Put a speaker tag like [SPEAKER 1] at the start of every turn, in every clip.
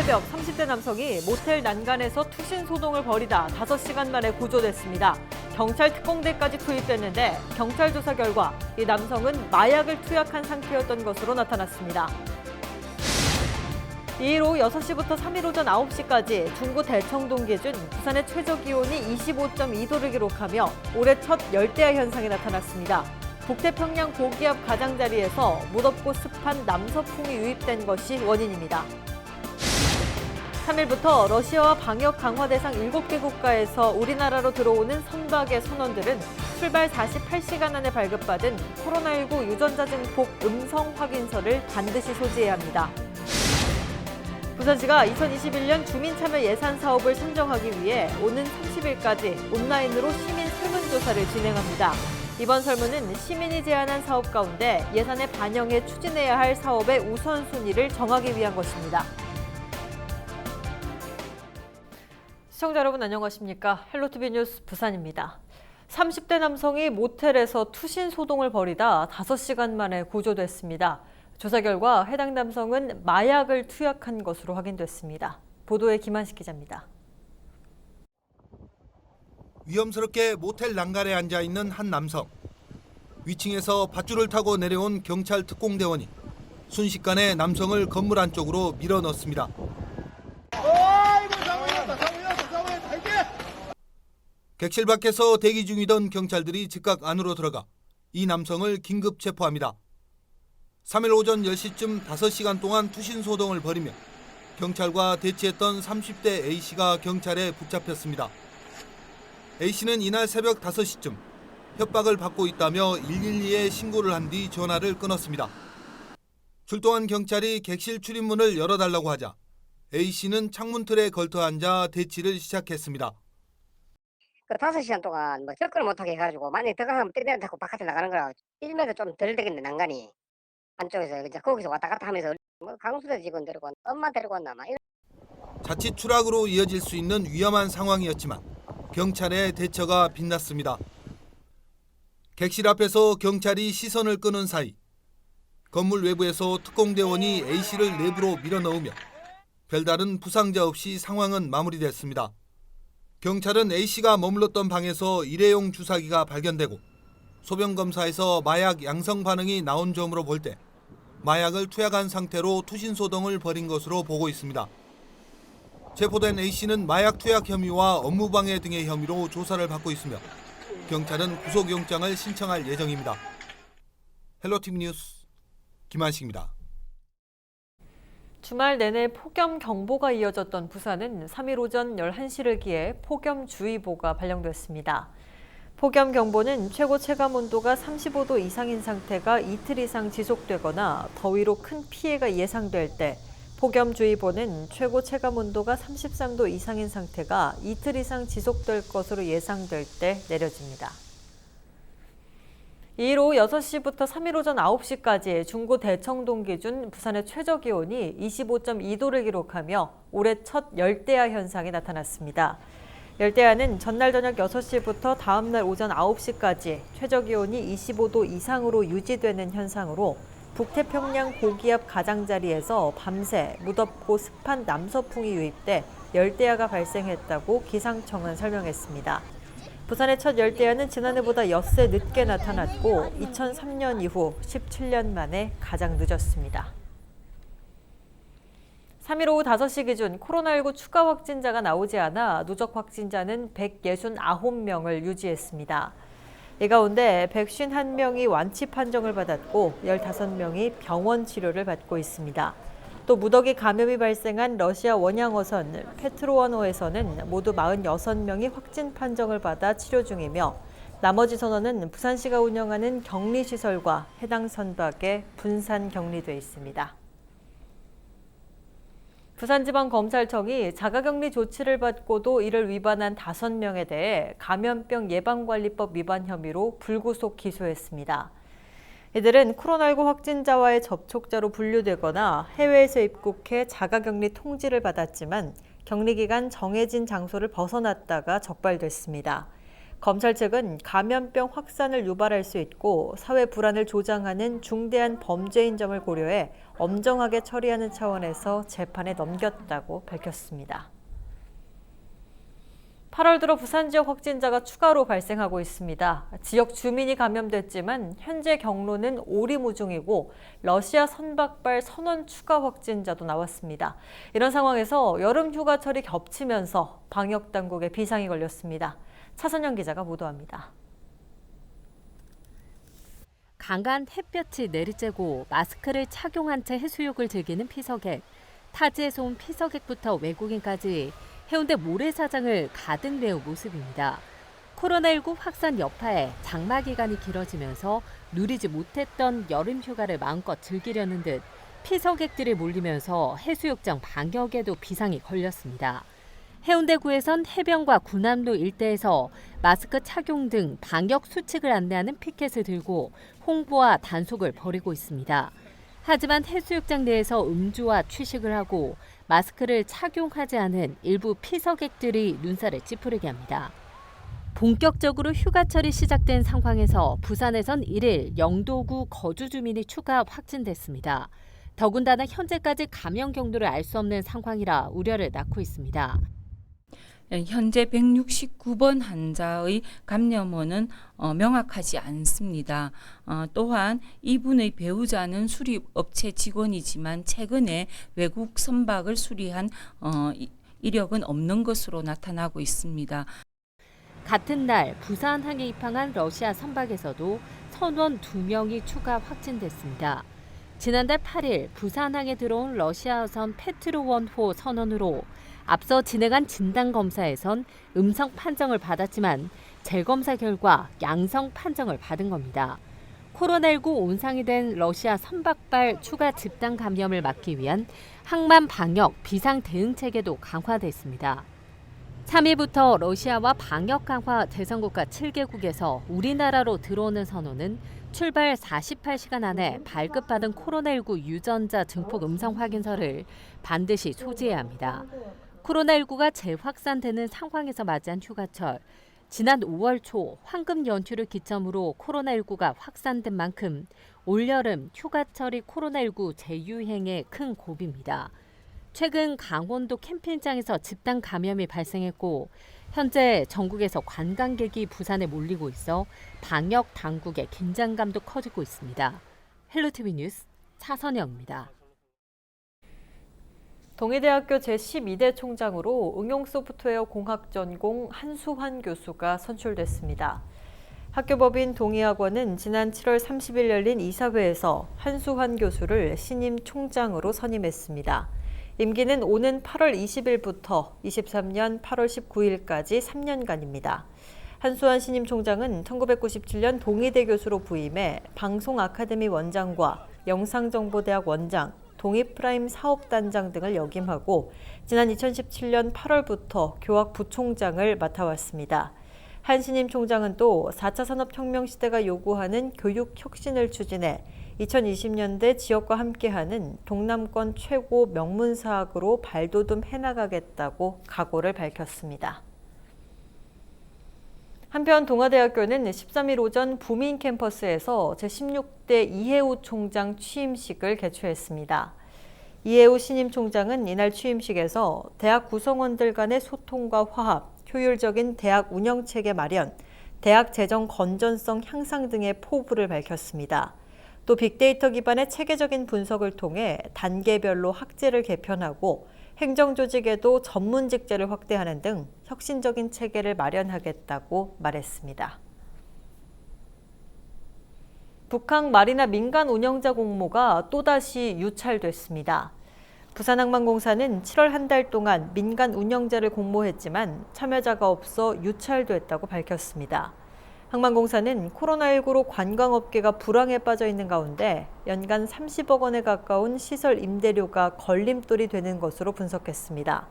[SPEAKER 1] 새벽 30대 남성이 모텔 난간에서 투신 소동을 벌이다 5시간 만에 구조됐습니다. 경찰 특공대까지 투입됐는데 경찰 조사 결과 이 남성은 마약을 투약한 상태였던 것으로 나타났습니다. 이일 오후 6시부터 3일 오전 9시까지 중구 대청동 기준 부산의 최저 기온이 25.2도를 기록하며 올해 첫 열대야 현상이 나타났습니다. 북태평양 고기압 가장자리에서 무덥고 습한 남서풍이 유입된 것이 원인입니다. 3일부터 러시아와 방역 강화 대상 7개 국가에서 우리나라로 들어오는 선박의 선원들은 출발 48시간 안에 발급받은 코로나19 유전자 증폭 음성 확인서를 반드시 소지해야 합니다. 부산시가 2021년 주민참여 예산 사업을 선정하기 위해 오는 30일까지 온라인으로 시민 설문조사를 진행합니다. 이번 설문은 시민이 제안한 사업 가운데 예산에 반영해 추진해야 할 사업의 우선순위를 정하기 위한 것입니다. 시청자 여러분 안녕하십니까? 헬로티비 뉴스 부산입니다. 30대 남성이 모텔에서 투신 소동을 벌이다 5시간 만에 구조됐습니다. 조사 결과 해당 남성은 마약을 투약한 것으로 확인됐습니다. 보도에 김한식 기자입니다.
[SPEAKER 2] 위험스럽게 모텔 난간에 앉아있는 한 남성. 위층에서 밧줄을 타고 내려온 경찰 특공대원이 순식간에 남성을 건물 안쪽으로 밀어넣습니다. 객실 밖에서 대기 중이던 경찰들이 즉각 안으로 들어가 이 남성을 긴급 체포합니다. 3일 오전 10시쯤 5시간 동안 투신 소동을 벌이며 경찰과 대치했던 30대 A씨가 경찰에 붙잡혔습니다. A씨는 이날 새벽 5시쯤 협박을 받고 있다며 112에 신고를 한 뒤 전화를 끊었습니다. 출동한 경찰이 객실 출입문을 열어달라고 하자 A씨는 창문틀에 걸터 앉아 대치를 시작했습니다.
[SPEAKER 3] 5시간 동안 접근을 못하게 해가지고 만약에 들어가면 때려내고 바깥에 나가는 거라 1m 좀 덜 되겠네 난간이. 안쪽에서 이제 거기서 왔다 갔다 하면서 강수대 직원 데리고 왔나 엄마 데리고 왔나 막 이런.
[SPEAKER 2] 자칫 추락으로 이어질 수 있는 위험한 상황이었지만 경찰의 대처가 빛났습니다. 객실 앞에서 경찰이 시선을 끄는 사이 건물 외부에서 특공대원이 A씨를 내부로 밀어넣으며 별다른 부상자 없이 상황은 마무리됐습니다. 경찰은 A씨가 머물렀던 방에서 일회용 주사기가 발견되고 소변검사에서 마약 양성 반응이 나온 점으로 볼 때 마약을 투약한 상태로 투신 소동을 벌인 것으로 보고 있습니다. 체포된 A씨는 마약 투약 혐의와 업무방해 등의 혐의로 조사를 받고 있으며 경찰은 구속영장을 신청할 예정입니다. 헬로티비 뉴스 김한식입니다.
[SPEAKER 1] 주말 내내 폭염 경보가 이어졌던 부산은 3일 오전 11시를 기해 폭염주의보가 발령됐습니다. 폭염 경보는 최고 체감 온도가 35도 이상인 상태가 이틀 이상 지속되거나 더위로 큰 피해가 예상될 때, 폭염주의보는 최고 체감 온도가 33도 이상인 상태가 이틀 이상 지속될 것으로 예상될 때 내려집니다. 이일 오후 6시부터 3일 오전 9시까지 중구 대청동 기준 부산의 최저 기온이 25.2도를 기록하며 올해 첫 열대야 현상이 나타났습니다. 열대야는 전날 저녁 6시부터 다음날 오전 9시까지 최저 기온이 25도 이상으로 유지되는 현상으로 북태평양 고기압 가장자리에서 밤새 무덥고 습한 남서풍이 유입돼 열대야가 발생했다고 기상청은 설명했습니다. 부산의 첫 열대야는 지난해보다 엿새 늦게 나타났고 2003년 이후 17년 만에 가장 늦었습니다. 3일 오후 5시 기준 코로나19 추가 확진자가 나오지 않아 누적 확진자는 169명을 유지했습니다. 이 가운데 151명이 완치 판정을 받았고 15명이 병원 치료를 받고 있습니다. 또 무더기 감염이 발생한 러시아 원양어선 페트로원호에서는 모두 46명이 확진 판정을 받아 치료 중이며 나머지 선원은 부산시가 운영하는 격리시설과 해당 선박에 분산 격리돼 있습니다. 부산지방검찰청이 자가격리 조치를 받고도 이를 위반한 5명에 대해 감염병 예방관리법 위반 혐의로 불구속 기소했습니다. 이들은 코로나19 확진자와의 접촉자로 분류되거나 해외에서 입국해 자가격리 통지를 받았지만 격리기간 정해진 장소를 벗어났다가 적발됐습니다. 검찰 측은 감염병 확산을 유발할 수 있고 사회 불안을 조장하는 중대한 범죄인 점을 고려해 엄정하게 처리하는 차원에서 재판에 넘겼다고 밝혔습니다. 8월 들어 부산 지역 확진자가 추가로 발생하고 있습니다. 지역 주민이 감염됐지만 현재 경로는 오리무중이고 러시아 선박발 선원 추가 확진자도 나왔습니다. 이런 상황에서 여름 휴가철이 겹치면서 방역 당국에 비상이 걸렸습니다. 차선영 기자가 보도합니다.
[SPEAKER 4] 강한 햇볕이 내리쬐고 마스크를 착용한 채 해수욕을 즐기는 피서객. 타지에서 온 피서객부터 외국인까지 해운대 모래사장을 가득 메운 모습입니다. 코로나19 확산 여파에 장마 기간이 길어지면서 누리지 못했던 여름 휴가를 마음껏 즐기려는 듯 피서객들이 몰리면서 해수욕장 방역에도 비상이 걸렸습니다. 해운대구에선 해변과 군함로 일대에서 마스크 착용 등 방역 수칙을 안내하는 피켓을 들고 홍보와 단속을 벌이고 있습니다. 하지만 해수욕장 내에서 음주와 취식을 하고 마스크를 착용하지 않은 일부 피서객들이 눈살을 찌푸리게 합니다. 본격적으로 휴가철이 시작된 상황에서 부산에선 1일 영도구 거주 주민이 추가 확진됐습니다. 더군다나 현재까지 감염 경로를 알 수 없는 상황이라 우려를 낳고 있습니다.
[SPEAKER 5] 현재 169번 환자의 감염원은 명확하지 않습니다. 또한 이분의 배우자는 수리업체 직원이지만 최근에 외국 선박을 수리한 이력은 없는 것으로 나타나고 있습니다.
[SPEAKER 4] 같은 날 부산항에 입항한 러시아 선박에서도 선원 2명이 추가 확진됐습니다. 지난달 8일 부산항에 들어온 러시아선 페트로원호 선원으로 앞서 진행한 진단검사에선 음성 판정을 받았지만 재검사 결과 양성 판정을 받은 겁니다. 코로나19 온상이 된 러시아 선박발 추가 집단 감염을 막기 위한 항만 방역 비상 대응 체계도 강화됐습니다. 3일부터 러시아와 방역 강화 대상국가 7개국에서 우리나라로 들어오는 선원은 출발 48시간 안에 발급받은 코로나19 유전자 증폭 음성 확인서를 반드시 소지해야 합니다. 코로나19가 재확산되는 상황에서 맞이한 휴가철. 지난 5월 초 황금 연휴를 기점으로 코로나19가 확산된 만큼 올여름 휴가철이 코로나19 재유행에 큰 고비입니다. 최근 강원도 캠핑장에서 집단 감염이 발생했고 현재 전국에서 관광객이 부산에 몰리고 있어 방역 당국의 긴장감도 커지고 있습니다. 헬로티비 뉴스 차선영입니다.
[SPEAKER 1] 동의대학교 제12대 총장으로 응용소프트웨어 공학 전공 한수환 교수가 선출됐습니다. 학교법인 동의학원은 지난 7월 30일 열린 이사회에서 한수환 교수를 신임 총장으로 선임했습니다. 임기는 오는 8월 20일부터 23년 8월 19일까지 3년간입니다. 한수환 신임 총장은 1997년 동의대 교수로 부임해 방송아카데미 원장과 영상정보대학 원장, 동의프라임 사업단장 등을 역임하고 지난 2017년 8월부터 교학부총장을 맡아왔습니다. 한 신임 총장은 또 4차 산업혁명 시대가 요구하는 교육 혁신을 추진해 2020년대 지역과 함께하는 동남권 최고 명문사학으로 발돋움 해나가겠다고 각오를 밝혔습니다. 한편 동아대학교는 13일 오전 부민 캠퍼스에서 제16대 이해우 총장 취임식을 개최했습니다. 이해우 신임 총장은 이날 취임식에서 대학 구성원들 간의 소통과 화합, 효율적인 대학 운영체계 마련, 대학 재정 건전성 향상 등의 포부를 밝혔습니다. 또 빅데이터 기반의 체계적인 분석을 통해 단계별로 학제를 개편하고 행정조직에도 전문직제를 확대하는 등 혁신적인 체계를 마련하겠다고 말했습니다. 북한 마리나 민간 운영자 공모가 또다시 유찰됐습니다. 부산항만공사는 7월 한 달 동안 민간 운영자를 공모했지만 참여자가 없어 유찰됐다고 밝혔습니다. 항만공사는 코로나19로 관광업계가 불황에 빠져 있는 가운데 연간 30억 원에 가까운 시설 임대료가 걸림돌이 되는 것으로 분석했습니다.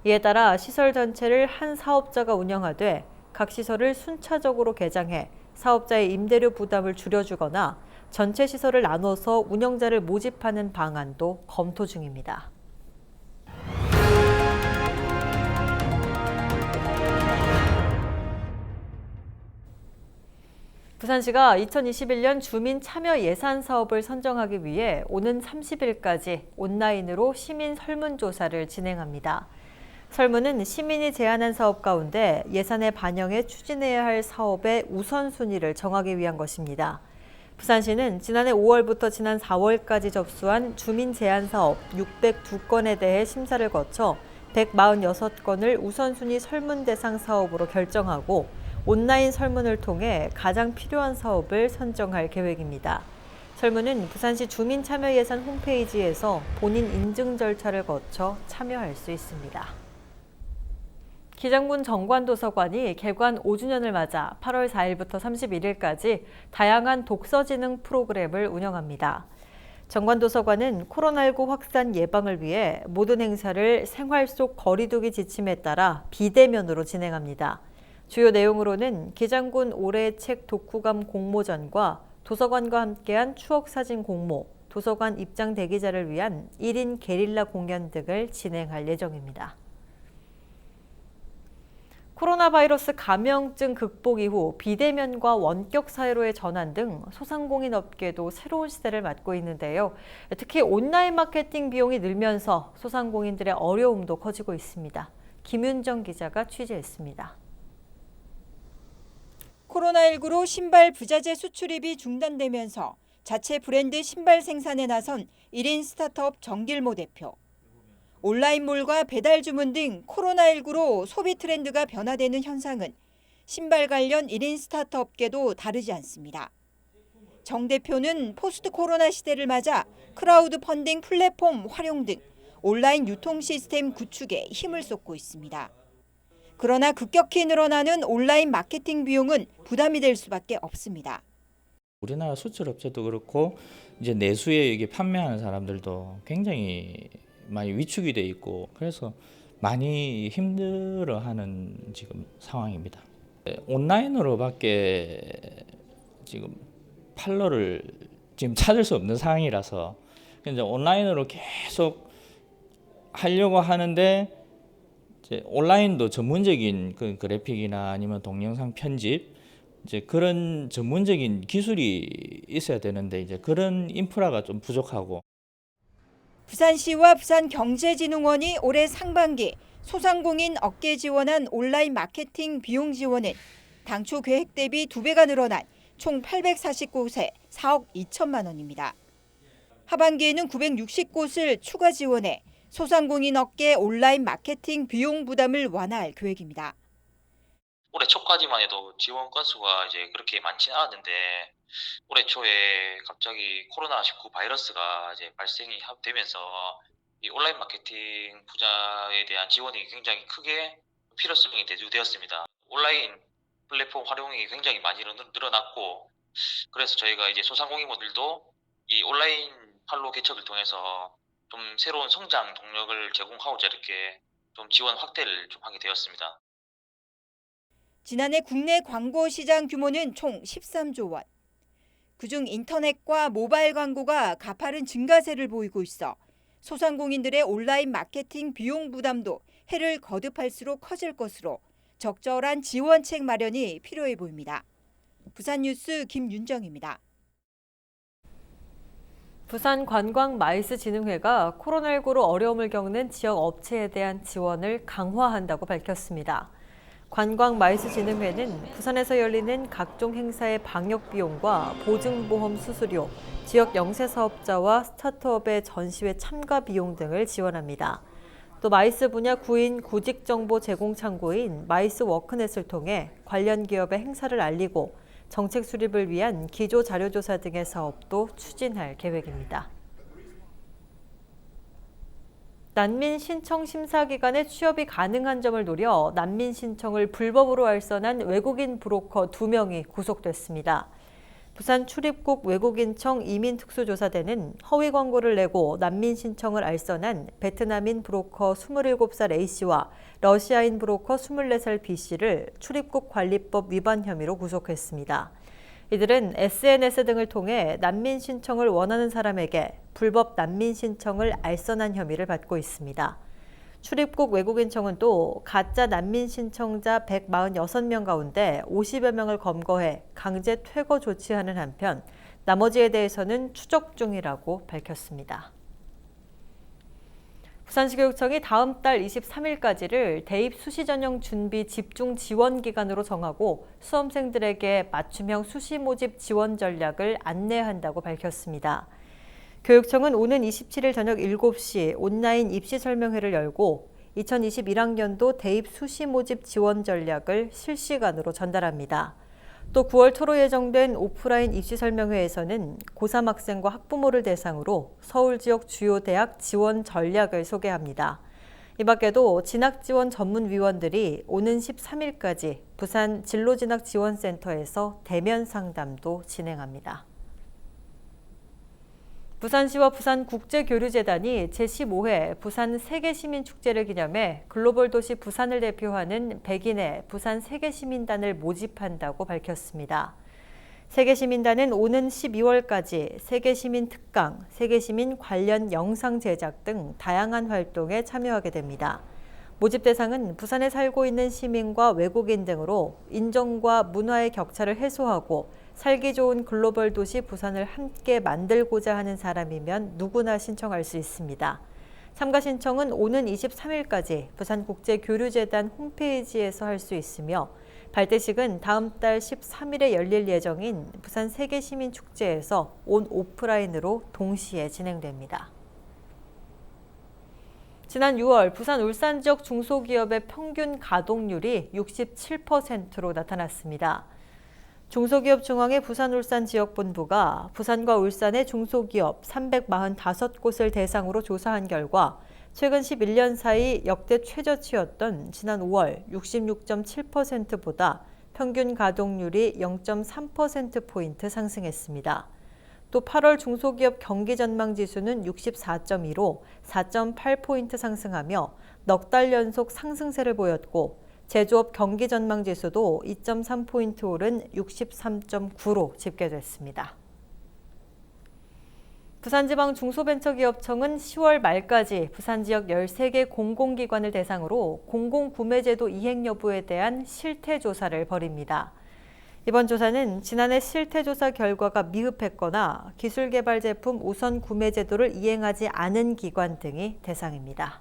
[SPEAKER 1] 이에 따라 시설 전체를 한 사업자가 운영하되 각 시설을 순차적으로 개장해 사업자의 임대료 부담을 줄여주거나 전체 시설을 나눠서 운영자를 모집하는 방안도 검토 중입니다. 부산시가 2021년 주민 참여 예산 사업을 선정하기 위해 오는 30일까지 온라인으로 시민 설문조사를 진행합니다. 설문은 시민이 제안한 사업 가운데 예산에 반영해 추진해야 할 사업의 우선순위를 정하기 위한 것입니다. 부산시는 지난해 5월부터 지난 4월까지 접수한 주민 제안 사업 602건에 대해 심사를 거쳐 146건을 우선순위 설문 대상 사업으로 결정하고 온라인 설문을 통해 가장 필요한 사업을 선정할 계획입니다. 설문은 부산시 주민참여예산 홈페이지에서 본인 인증 절차를 거쳐 참여할 수 있습니다. 기장군 정관도서관이 개관 5주년을 맞아 8월 4일부터 31일까지 다양한 독서지능 프로그램을 운영합니다. 정관도서관은 코로나19 확산 예방을 위해 모든 행사를 생활 속 거리두기 지침에 따라 비대면으로 진행합니다. 주요 내용으로는 기장군 올해의 책 독후감 공모전과 도서관과 함께한 추억사진 공모, 도서관 입장 대기자를 위한 1인 게릴라 공연 등을 진행할 예정입니다. 코로나 바이러스 감염증 극복 이후 비대면과 원격 사회로의 전환 등 소상공인 업계도 새로운 시대를 맞고 있는데요. 특히 온라인 마케팅 비용이 늘면서 소상공인들의 어려움도 커지고 있습니다. 김윤정 기자가 취재했습니다.
[SPEAKER 6] 코로나19로 신발 부자재 수출입이 중단되면서 자체 브랜드 신발 생산에 나선 1인 스타트업 정길모 대표. 온라인몰과 배달 주문 등 코로나19로 소비 트렌드가 변화되는 현상은 신발 관련 1인 스타트업계도 다르지 않습니다. 정 대표는 포스트 코로나 시대를 맞아 크라우드 펀딩 플랫폼 활용 등 온라인 유통 시스템 구축에 힘을 쏟고 있습니다. 그러나 급격히 늘어나는 온라인 마케팅 비용은 부담이 될 수밖에 없습니다.
[SPEAKER 7] 우리나라 수출업체도 그렇고 이제 내수에 이게 판매하는 사람들도 굉장히 많이 위축이 돼 있고 그래서 많이 힘들어하는 지금 상황입니다. 온라인으로밖에 지금 팔로를 지금 찾을 수 없는 상황이라서 이제 온라인으로 계속 하려고 하는데 이제 온라인도 전문적인 그 그래픽이나 아니면 동영상 편집 이제 그런 전문적인 기술이 있어야 되는데 이제 그런 인프라가 좀 부족하고.
[SPEAKER 6] 부산시와 부산경제진흥원이 올해 상반기 소상공인 업계 지원한 온라인 마케팅 비용 지원은 당초 계획 대비 2배가 늘어난 총 849곳에 4억 2천만 원입니다. 하반기에는 960곳을 추가 지원해 소상공인 업계 온라인 마케팅 비용 부담을 완화할 계획입니다.
[SPEAKER 8] 올해 초까지만 해도 지원 건수가 이제 그렇게 많지는 않았는데 올해 초에 갑자기 코로나19 바이러스가 이제 발생이 되면서 이 온라인 마케팅 분야에 대한 지원이 굉장히 크게 필요성이 대두되었습니다. 온라인 플랫폼 활용이 굉장히 많이 늘어났고 그래서 저희가 이제 소상공인분들도 이 온라인 판로 개척을 통해서 좀 새로운 성장 동력을 제공하고자 이렇게 좀 지원 확대를 좀 하게 되었습니다.
[SPEAKER 6] 지난해 국내 광고 시장 규모는 총 13조 원. 그중 인터넷과 모바일 광고가 가파른 증가세를 보이고 있어 소상공인들의 온라인 마케팅 비용 부담도 해를 거듭할수록 커질 것으로 적절한 지원책 마련이 필요해 보입니다. 부산뉴스 김윤정입니다.
[SPEAKER 1] 부산관광마이스진흥회가 코로나19로 어려움을 겪는 지역 업체에 대한 지원을 강화한다고 밝혔습니다. 관광마이스진흥회는 부산에서 열리는 각종 행사의 방역 비용과 보증보험 수수료, 지역 영세사업자와 스타트업의 전시회 참가 비용 등을 지원합니다. 또 마이스 분야 구인 구직정보 제공 창구인 마이스 워크넷을 통해 관련 기업의 행사를 알리고 정책 수립을 위한 기조 자료조사 등의 사업도 추진할 계획입니다. 난민 신청 심사 기간에 취업이 가능한 점을 노려 난민 신청을 불법으로 알선한 외국인 브로커 2명이 구속됐습니다. 부산 출입국 외국인청 이민특수조사대는 허위 광고를 내고 난민 신청을 알선한 베트남인 브로커 27살 A씨와 러시아인 브로커 24살 B씨를 출입국관리법 위반 혐의로 구속했습니다. 이들은 SNS 등을 통해 난민 신청을 원하는 사람에게 불법 난민 신청을 알선한 혐의를 받고 있습니다. 출입국 외국인청은 또 가짜 난민 신청자 146명 가운데 50여 명을 검거해 강제 퇴거 조치하는 한편 나머지에 대해서는 추적 중이라고 밝혔습니다. 부산시 교육청이 다음 달 23일까지를 대입 수시 전형 준비 집중 지원 기간으로 정하고 수험생들에게 맞춤형 수시 모집 지원 전략을 안내한다고 밝혔습니다. 교육청은 오는 27일 저녁 7시 온라인 입시 설명회를 열고 2021학년도 대입 수시 모집 지원 전략을 실시간으로 전달합니다. 또 9월 초로 예정된 오프라인 입시 설명회에서는 고3 학생과 학부모를 대상으로 서울 지역 주요 대학 지원 전략을 소개합니다. 이 밖에도 진학지원 전문위원들이 오는 13일까지 부산 진로진학지원센터에서 대면 상담도 진행합니다. 부산시와 부산국제교류재단이 제15회 부산 세계시민축제를 기념해 글로벌 도시 부산을 대표하는 100인의 부산 세계시민단을 모집한다고 밝혔습니다. 세계시민단은 오는 12월까지 세계시민 특강, 세계시민 관련 영상 제작 등 다양한 활동에 참여하게 됩니다. 모집 대상은 부산에 살고 있는 시민과 외국인 등으로 인종과 문화의 격차를 해소하고 살기 좋은 글로벌 도시 부산을 함께 만들고자 하는 사람이면 누구나 신청할 수 있습니다. 참가 신청은 오는 23일까지 부산국제교류재단 홈페이지에서 할 수 있으며 발대식은 다음 달 13일에 열릴 예정인 부산 세계시민축제에서 온 오프라인으로 동시에 진행됩니다. 지난 6월 부산 울산 지역 중소기업의 평균 가동률이 67%로 나타났습니다. 중소기업 중앙회 부산 울산 지역본부가 부산과 울산의 중소기업 345곳을 대상으로 조사한 결과 최근 11년 사이 역대 최저치였던 지난 5월 66.7%보다 평균 가동률이 0.3%포인트 상승했습니다. 또 8월 중소기업 경기전망지수는 64.2로 4.8포인트 상승하며 넉 달 연속 상승세를 보였고 제조업 경기전망지수도 2.3포인트 오른 63.9로 집계됐습니다. 부산지방중소벤처기업청은 10월 말까지 부산 지역 13개 공공기관을 대상으로 공공구매제도 이행 여부에 대한 실태조사를 벌입니다. 이번 조사는 지난해 실태조사 결과가 미흡했거나 기술개발 제품 우선 구매 제도를 이행하지 않은 기관 등이 대상입니다.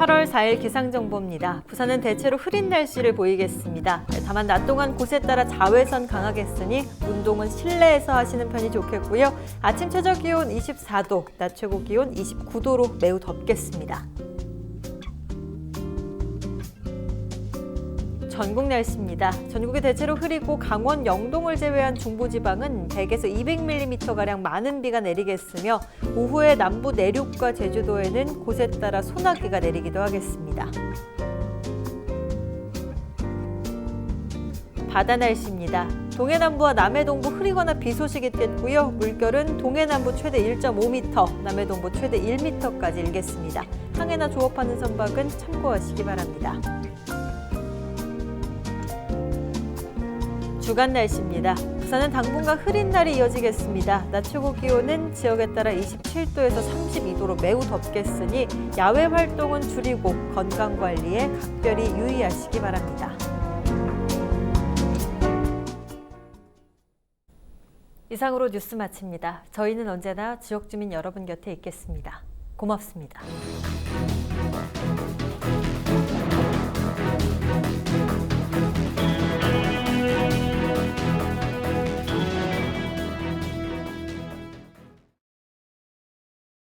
[SPEAKER 1] (8월 4일) 기상정보입니다. 부산은 대체로 흐린 날씨를 보이겠습니다. 다만 낮 동안 곳에 따라 자외선 강하겠으니 운동은 실내에서 하시는 편이 좋겠고요. 아침 최저 기온 24도, 낮 최고 기온 29도로 매우 덥겠습니다. 전국 날씨입니다. 전국이 대체로 흐리고 강원 영동을 제외한 중부지방은 100에서 200mm가량 많은 비가 내리겠으며 오후에 남부 내륙과 제주도에는 곳에 따라 소나기가 내리기도 하겠습니다. 바다 날씨입니다. 동해남부와 남해동부 흐리거나 비 소식이 있겠고요. 물결은 동해남부 최대 1.5m, 남해동부 최대 1m까지 일겠습니다. 항해나 조업하는 선박은 참고하시기 바랍니다. 주간 날씨입니다. 부산은 당분간 흐린 날이 이어지겠습니다. 낮 최고 기온은 지역에 따라 27도에서 32도로 매우 덥겠으니 야외 활동은 줄이고 건강 관리에 각별히 유의하시기 바랍니다. 이상으로 뉴스 마칩니다. 저희는 언제나 지역 주민 여러분 곁에 있겠습니다. 고맙습니다.